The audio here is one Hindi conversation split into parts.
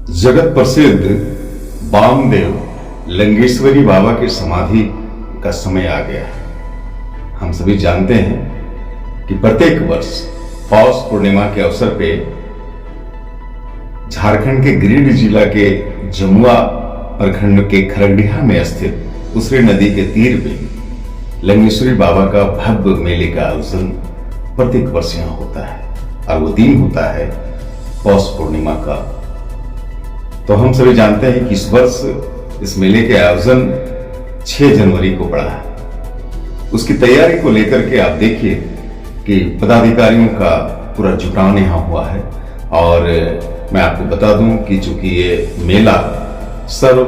जगत प्रसिद्ध वामदेव लिंगेश्वरी बाबा की समाधि का समय आ गया है। हम सभी जानते हैं कि प्रत्येक वर्ष पौष पूर्णिमा के अवसर पे झारखंड के गिरिडीह जिला के जमुआ प्रखंड के खरगडीहा में स्थित उसरी नदी के तीर पे लिंगेश्वरी बाबा का भव्य मेले का आयोजन प्रत्येक वर्ष यहाँ होता है और वो दिन होता है पौष पूर्णिमा का। तो हम सभी जानते हैं कि इस वर्ष इस मेले के आयोजन 6 जनवरी को पड़ा है। उसकी तैयारी को लेकर के आप देखिए कि पदाधिकारियों का पूरा जुटान यहाँ हुआ है। और मैं आपको बता दूं कि चूंकि ये मेला सर्व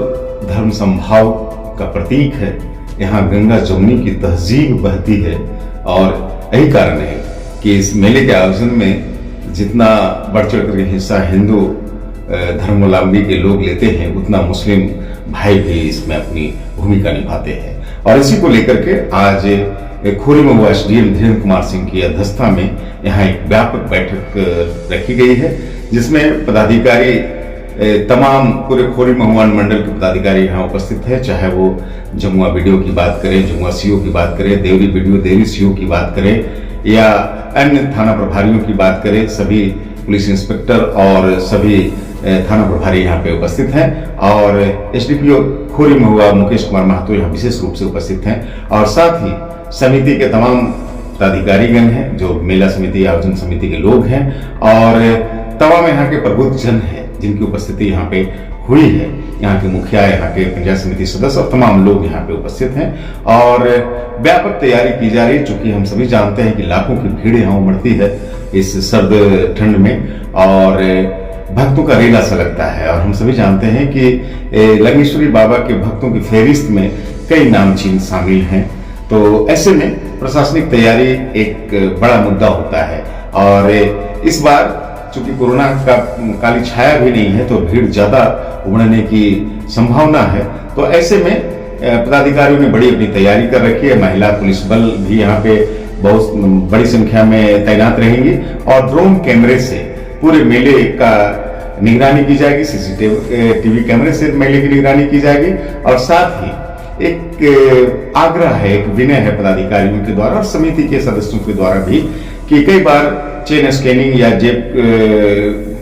धर्म संभाव का प्रतीक है, यहाँ गंगा जमुनी की तहजीब बहती है और यही कारण है कि इस मेले के आयोजन में जितना बढ़ चढ़ कर हिस्सा हिंदू धर्मावलंबी के लोग लेते हैं, उतना मुस्लिम भाई भी इसमें अपनी भूमिका निभाते हैं। और इसी को लेकर के आज खोरी महुआ एसडीएम धीरेन्द्र कुमार सिंह की अध्यक्षता में यहाँ एक व्यापक बैठक रखी गई है, जिसमें पदाधिकारी तमाम पूरे खोरी महुआ मंडल के पदाधिकारी यहाँ उपस्थित है। चाहे वो जमुआ बीडीओ की बात करें, जमुआ सीओ की बात करें, देवरी बीडीओ देवरी सीओ की बात करें या अन्य थाना प्रभारियों की बात करें, सभी पुलिस इंस्पेक्टर और सभी थाना प्रभारी यहाँ पे उपस्थित हैं। और एसडीपीओ खोरी महुआ मुकेश कुमार महतो यहाँ विशेष रूप से उपस्थित हैं। और साथ ही समिति के तमाम पदाधिकारीगण हैं, जो मेला समिति आयोजन समिति के लोग हैं और तमाम यहाँ के प्रबुद्ध जन हैं जिनकी उपस्थिति यहाँ पे हुई है। यहाँ के मुखिया, यहाँ के पंचायत समिति सदस्य और तमाम लोग यहाँ पे उपस्थित हैं और व्यापक तैयारी की जा रही है। चूंकि हम सभी जानते हैं कि लाखों की भीड़ यहाँ उमड़ती है इस सर्द ठंड में और भक्तों का रेला सा लगता है। और हम सभी जानते हैं कि लिंगेश्वरी बाबा के भक्तों की फेहरिस्त में कई नामचीन शामिल हैं। तो ऐसे में प्रशासनिक तैयारी एक बड़ा मुद्दा होता है। और इस बार चूंकि कोरोना का काली छाया भी नहीं है, तो भीड़ ज्यादा उमड़ने की संभावना है। तो ऐसे में पदाधिकारियों ने बड़ी अपनी तैयारी कर रखी है। महिला पुलिस बल भी यहाँ पे बहुत बड़ी संख्या में तैनात रहेंगी और ड्रोन कैमरे से पूरे मेले का निगरानी की जाएगी। सीसीटीवी कैमरे से मेले की निगरानी की जाएगी। और साथ ही एक आग्रह है, एक विनय है पदाधिकारियों के द्वारा और समिति के सदस्यों के द्वारा भी कि कई बार चेन स्कैनिंग या जेब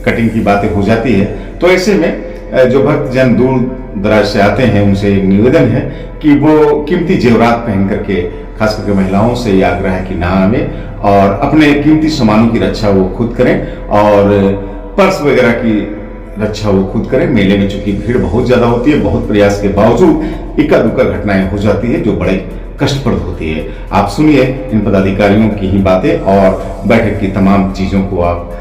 कटिंग की बातें हो जाती है। तो ऐसे में जो भक्त जन दूर दराज से आते हैं, उनसे एक निवेदन है कि वो कीमती जेवरात पहन करके, खास करके महिलाओं से ये आग्रह है कि ना आवे और अपने कीमती सामानों की रक्षा वो खुद करें और पर्स वगैरह की रक्षा वो खुद करें। मेले में चूंकि भीड़ बहुत ज्यादा होती है, बहुत प्रयास के बावजूद इक्का दुक्का घटनाएं हो जाती है जो बड़े कष्टप्रद होती है। आप सुनिए इन पदाधिकारियों की ही बातें और बैठक की तमाम चीजों को आप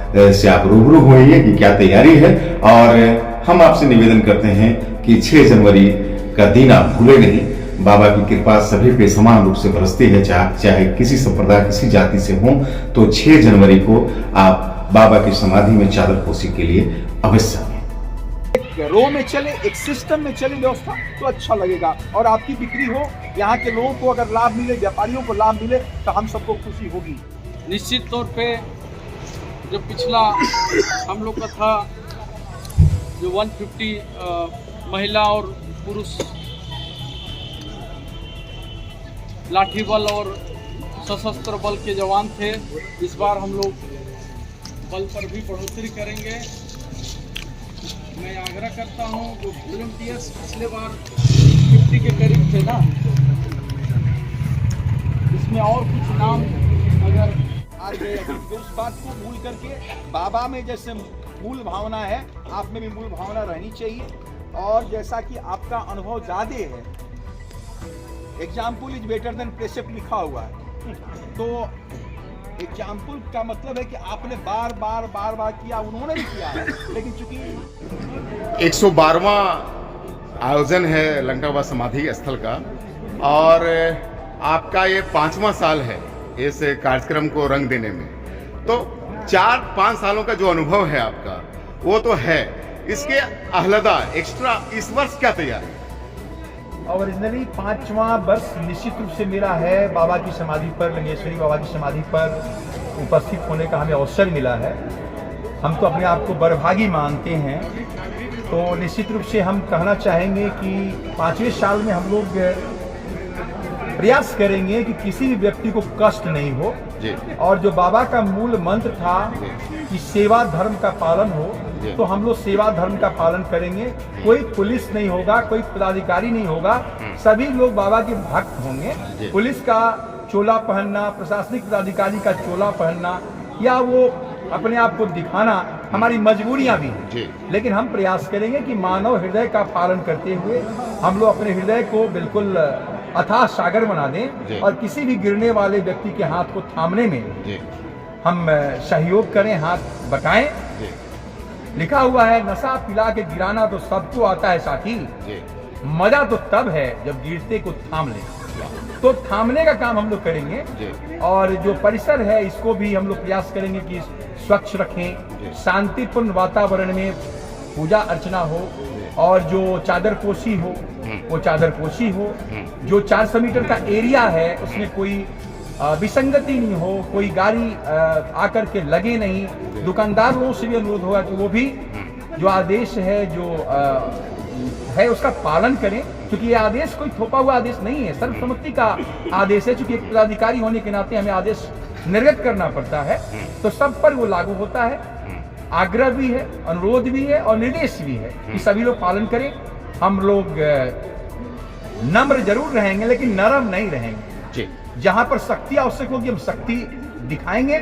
रूबरू होइए कि क्या तैयारी है। और हम आपसे निवेदन करते हैं कि 6 जनवरी का दिन आप भूले नहीं। बाबा की कृपा सभी पे समान रूप से बरसती है, चाहे किसी संप्रदाय किसी जाति से हो। तो 6 जनवरी को आप बाबा की समाधि में चादर पोशी के लिए अवश्य आए। एक रो में चले, एक सिस्टम में चले व्यवस्था, तो अच्छा लगेगा और आपकी बिक्री हो, यहाँ के लोगों को अगर लाभ मिले, व्यापारियों को लाभ मिले, तो हम सबको खुशी होगी। निश्चित तौर पे जो पिछला हम लोग का था, जो 150 महिला और पुरुष लाठी बल और सशस्त्र बल के जवान थे, इस बार हम लोग बल पर भी बढ़ोतरी करेंगे। मैं आग्रह करता हूँ, जो वॉलंटियर्स पिछले बार 50 के करीब थे ना, इसमें और कुछ नाम अगर आ गए तो उस बात को भूल करके बाबा में जैसे मूल भावना है, आप में भी मूल भावना रहनी चाहिए। और जैसा कि आपका अनुभव ज़्यादा है, एग्जाम्पल इज बेटर देन प्रेसेप्ट लिखा हुआ है, तो एग्जाम्पल का मतलब है कि आपने बार बार किया, उन्होंने भी किया है। लेकिन चूंकि 112वां आयोजन है लंकावा समाधि स्थल का और आपका ये 5वां साल है इस कार्यक्रम को रंग देने में। तो 4-5 सालों का जो अनुभव है आपका, वो तो है। इसके आह्लादा एक्स्ट्रा इस वर्ष क्या तैयारी? ओरिजिनली 5वां वर्ष निश्चित रूप से मेरा है बाबा की समाधि पर, लिंगेश्वरी बाबा की समाधि पर उपस्थित होने का हमें अवसर मिला है। हम तो अपने आप को बड़भागी मानते हैं तो निश्चित रूप से हम कहना चाहेंगे कि 5वें साल में हम लोग प्रयास करेंगे कि किसी भी व्यक्ति को कष्ट नहीं हो जी। और जो बाबा का मूल मंत्र था कि सेवा धर्म का पालन हो, तो हम लोग सेवा धर्म का पालन करेंगे। कोई पुलिस नहीं होगा, कोई पदाधिकारी नहीं होगा, सभी लोग बाबा के भक्त होंगे। पुलिस का चोला पहनना, प्रशासनिक पदाधिकारी का चोला पहनना या वो अपने आप को दिखाना हमारी मजबूरियां भी हैं, लेकिन हम प्रयास करेंगे कि मानव हृदय का पालन करते हुए हम लोग अपने हृदय को बिल्कुल अथाह सागर बना दें और किसी भी गिरने वाले व्यक्ति के हाथ को थामने में हम सहयोग करें, हाथ बटाएं। लिखा हुआ है नशा पिला के गिराना तो सबको आता है साथी, मजा तो तब है जब गिरते को थाम ले। तो थामने का काम हम लोग करेंगे और जो परिसर है इसको भी हम लोग प्रयास करेंगे कि स्वच्छ रखें, शांतिपूर्ण वातावरण में पूजा अर्चना हो और जो चादरपोशी हो वो चादरपोशी हो। जो 400 मीटर का एरिया है उसमें कोई विसंगति नहीं हो, कोई गाड़ी आकर के लगे नहीं। दुकानदार लोगों से भी अनुरोध होगा कि वो भी जो आदेश है जो है उसका पालन करें, क्योंकि ये आदेश कोई थोपा हुआ आदेश नहीं है, सर्वसम्मति का आदेश है। चूंकि एक पदाधिकारी होने के नाते हमें आदेश निर्गत करना पड़ता है, तो सब पर वो लागू होता है। आग्रह भी है, अनुरोध भी है और निर्देश भी है कि सभी लोग पालन करें। हम लोग नम्र जरूर रहेंगे लेकिन नरम नहीं रहेंगे। जहां पर शक्ति आवश्यक होगी हम शक्ति दिखाएंगे।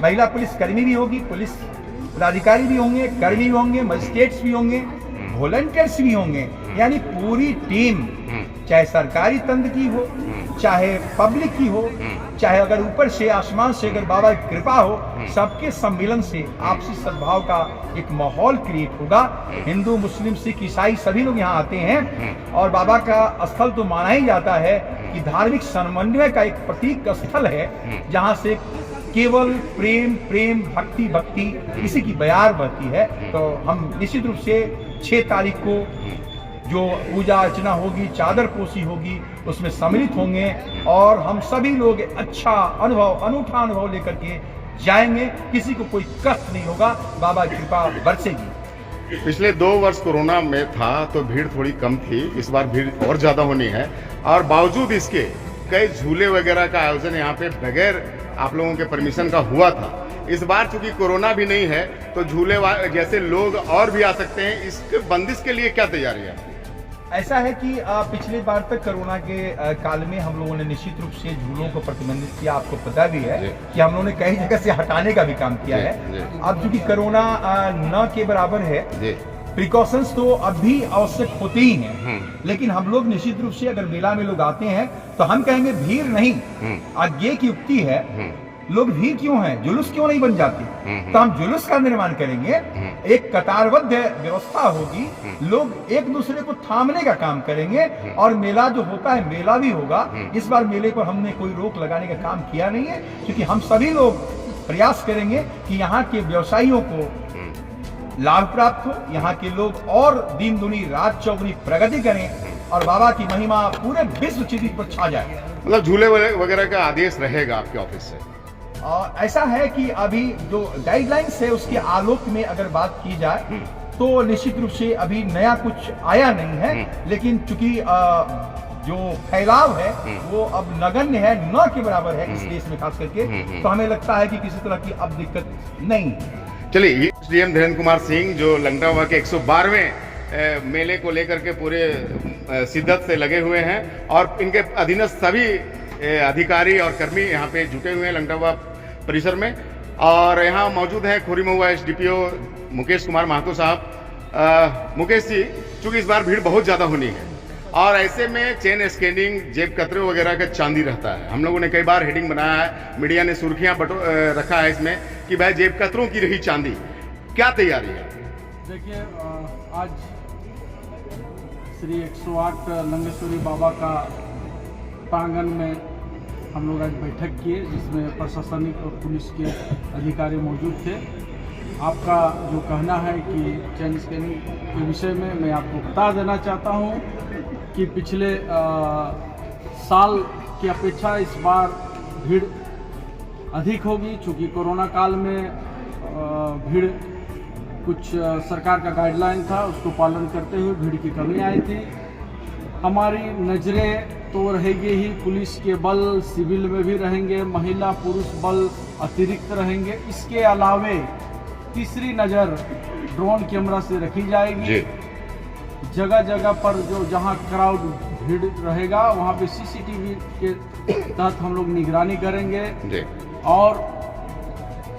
महिला पुलिस कर्मी भी होगी, पुलिस पदाधिकारी भी होंगे, कर्मी भी होंगे, मजिस्ट्रेट्स भी होंगे, वॉलंटियर्स भी होंगे, यानी पूरी टीम, चाहे सरकारी तंत्र की हो, चाहे पब्लिक की हो, चाहे अगर ऊपर से आसमान से अगर बाबा की कृपा हो, सबके सम्मिलन से आपसी सद्भाव का एक माहौल क्रिएट होगा। हिंदू, मुस्लिम, सिख, ईसाई सभी लोग यहाँ आते हैं और बाबा का स्थल तो माना ही जाता है कि धार्मिक समन्वय का एक प्रतीक स्थल है, जहाँ से केवल प्रेम प्रेम भक्ति भक्ति इसी की बयार बहती है। तो हम निश्चित रूप से 6 तारीख को जो पूजा अर्चना होगी, चादर पोशी होगी, उसमें सम्मिलित होंगे और हम सभी लोग अच्छा अनुभव, अनूठा अनुभव लेकर के जाएंगे। किसी को कोई कष्ट नहीं होगा, बाबा की कृपा बरसेगी। पिछले 2 वर्ष कोरोना में था तो भीड़ थोड़ी कम थी, इस बार भीड़ और ज्यादा होनी है और बावजूद इसके कई झूले वगैरह का आयोजन यहाँ पे बगैर आप लोगों के परमिशन का हुआ था। इस बार चूंकि कोरोना भी नहीं है तो झूले जैसे लोग और भी आ सकते हैं, इसके बंदिश के लिए क्या तैयारी है? ऐसा है कि पिछली बार तक कोरोना के काल में हम लोगों ने निश्चित रूप से झूलों को प्रतिबंधित किया। आपको पता भी है कि हम लोगों ने कई जगह से हटाने का भी काम किया है। अब चूंकि कोरोना न के बराबर है, प्रिकॉशंस तो अब भी आवश्यक होते ही हैं, लेकिन हम लोग निश्चित रूप से अगर मेला में लोग आते हैं तो हम कहेंगे भीड़ नहीं, आगे की युक्ति है, लोग भीड़ क्यों हैं, जुलूस क्यों नहीं बन जाती? तो हम जुलूस का निर्माण करेंगे, एक कतारबद्ध व्यवस्था होगी, लोग एक दूसरे को थामने का काम करेंगे और मेला जो होता है मेला भी होगा। इस बार मेले पर हमने कोई रोक लगाने का काम किया नहीं है, क्योंकि हम सभी लोग प्रयास करेंगे कि यहाँ के व्यवसायियों को लाभ प्राप्त हो, यहाँ के लोग और दिन दुनी रात चौगुनी प्रगति करें और बाबा की महिमा पूरे विश्व चित्र पर छा जाए। मतलब झूले वगैरह का आदेश रहेगा आपके ऑफिस से? ऐसा है कि अभी जो गाइडलाइंस है उसके आलोक में अगर बात की जाए तो निश्चित रूप से अभी नया कुछ आया नहीं है, लेकिन चूंकि जो फैलाव है वो अब नगण्य है, न के बराबर है इस देश में खास करके, तो हमें लगता है कि किसी तरह की अब दिक्कत नहीं है। चलिए, डीएम धीरेन्द्र कुमार सिंह जो लंगटा बाबा के 112वें मेले को लेकर के पूरे शिद्दत से लगे हुए हैं और इनके अधीनस्थ सभी अधिकारी और कर्मी यहाँ पे जुटे हुए हैं लंगटा बाबा परिसर में। और यहाँ मौजूद हैं खोरी महुआ एसडीपीओ मुकेश कुमार महतो साहब। मुकेश जी, चूंकि इस बार भीड़ बहुत ज़्यादा होनी है और ऐसे में चेन स्कैनिंग, जेब कतरे वगैरह का चांदी रहता है। हम लोगों ने कई बार हेडिंग बनाया है, मीडिया ने सुर्खियां रखा है इसमें कि भाई जेब कतरों की रही चांदी, क्या तैयारी है? देखिए, आज श्री 108 लंगेश्वरी बाबा का प्रांगण में हम लोग आज बैठक किए, जिसमें प्रशासनिक और पुलिस के अधिकारी मौजूद थे। आपका जो कहना है कि चेन स्कैनिंग के विषय में मैं आपको बता देना चाहता हूं कि पिछले साल की अपेक्षा इस बार भीड़ अधिक होगी, चूँकि कोरोना काल में भीड़ कुछ सरकार का गाइडलाइन था, उसको पालन करते हुए भीड़ की कमी आई थी। हमारी नज़रें तो रहेगी ही, पुलिस के बल सिविल में भी रहेंगे, महिला पुरुष बल अतिरिक्त रहेंगे। इसके अलावे तीसरी नज़र ड्रोन कैमरा से रखी जाएगी। जगह जगह पर जो जहां क्राउड भीड़ रहेगा वहां पे सीसीटीवी के तहत हम लोग निगरानी करेंगे और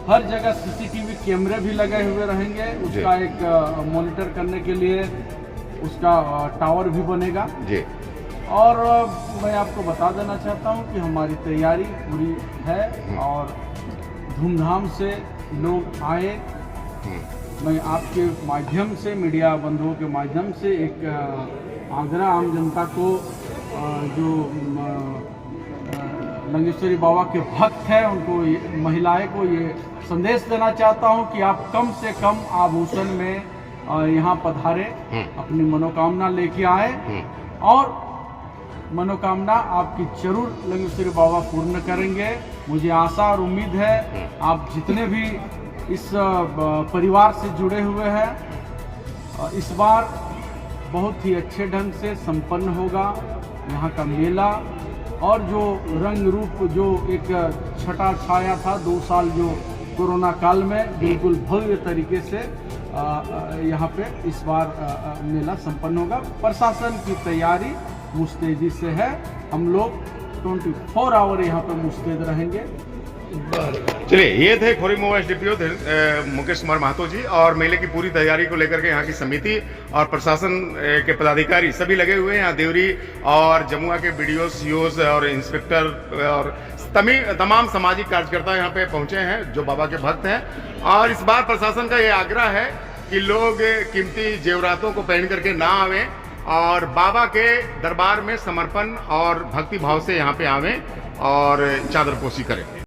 हर जगह सीसीटीवी कैमरे भी लगे हुए रहेंगे। उसका एक मॉनिटर करने के लिए उसका टावर भी बनेगा। और मैं आपको बता देना चाहता हूं कि हमारी तैयारी पूरी है और धूमधाम से लोग आए। मैं आपके माध्यम से, मीडिया बंधुओं के माध्यम से एक आगरा आम जनता को जो लंगेश्वरी बाबा के भक्त हैं उनको, महिलाएं को ये संदेश देना चाहता हूं कि आप कम से कम आभूषण में यहाँ पधारे, अपनी मनोकामना लेके आए और मनोकामना आपकी जरूर लंगेश्वरी बाबा पूर्ण करेंगे। मुझे आशा और उम्मीद है आप जितने भी इस परिवार से जुड़े हुए हैं, इस बार बहुत ही अच्छे ढंग से संपन्न होगा यहाँ का मेला। और जो रंग रूप जो एक छटा छाया था 2 साल जो कोरोना काल में, बिल्कुल भव्य तरीके से यहाँ पे इस बार मेला संपन्न होगा। प्रशासन की तैयारी मुस्तैदी से है। हम लोग 24 आवर यहाँ पे मुस्तैद रहेंगे। चलिए, ये थे खोरी मोबाइल डीपीओ मुकेश कुमार महतो जी। और मेले की पूरी तैयारी को लेकर के यहाँ की समिति और प्रशासन के पदाधिकारी सभी लगे हुए हैं। यहाँ देवरी और जमुआ के बीडीओ, सीओज और इंस्पेक्टर और तमाम सामाजिक कार्यकर्ता यहाँ पे पहुंचे हैं जो बाबा के भक्त हैं। और इस बार प्रशासन का ये आग्रह है कि लोग कीमती जेवरातों को पहन करके ना आवें और बाबा के दरबार में समर्पण और भक्ति भाव से यहाँ पे आवें और चादरपोशी करें।